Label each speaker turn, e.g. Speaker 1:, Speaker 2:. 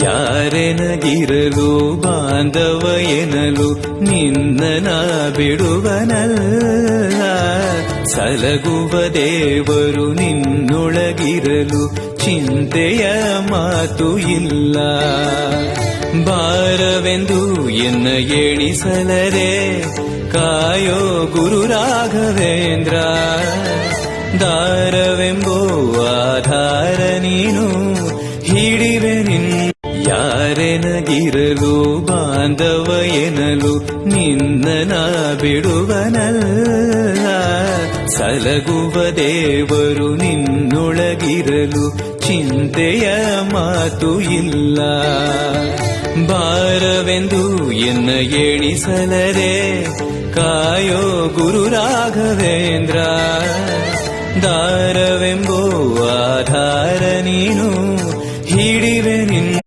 Speaker 1: ಯಾರೆನಗಿರಲು ಬಾಂಧವ ಎನಲು ನಿನ್ನ ಬಿಡುವನಲ್ಲ. ಸಲಗುವ ದೇವರು ನಿನ್ನೊಳಗಿರಲು ಚಿಂತೆಯ ಮಾತು ಇಲ್ಲ. ಭಾರವೆಂದು ಎನ್ನ ಎಣಿಸಲರೆ ಕಾಯೋ ಗುರು ರಾಘವೇಂದ್ರ. ದಾರವೆಂಬೋ ಆಧಾರ ನೀನು ಹಿಡಿವೆ ನಿನ್ನ. ಯಾರೆನಗಿರಲು ಬಾಂಧವ ಎನಲು ನಿನ್ನ ಬಿಡುವನಲ್ಲ. ಸಲಗುವ ದೇವರು ನಿನ್ನೊಳಗಿರಲು ಚಿಂತೆಯ ಮಾತು ಇಲ್ಲ. ಭಾರವೆಂದು ಎನ್ನ ಎಣಿಸಲರೆ ಕಾಯೋ ಗುರು ರಾಘವೇಂದ್ರ. ದಾರವೆಂಬೋ ಆಧಾರ ನೀನು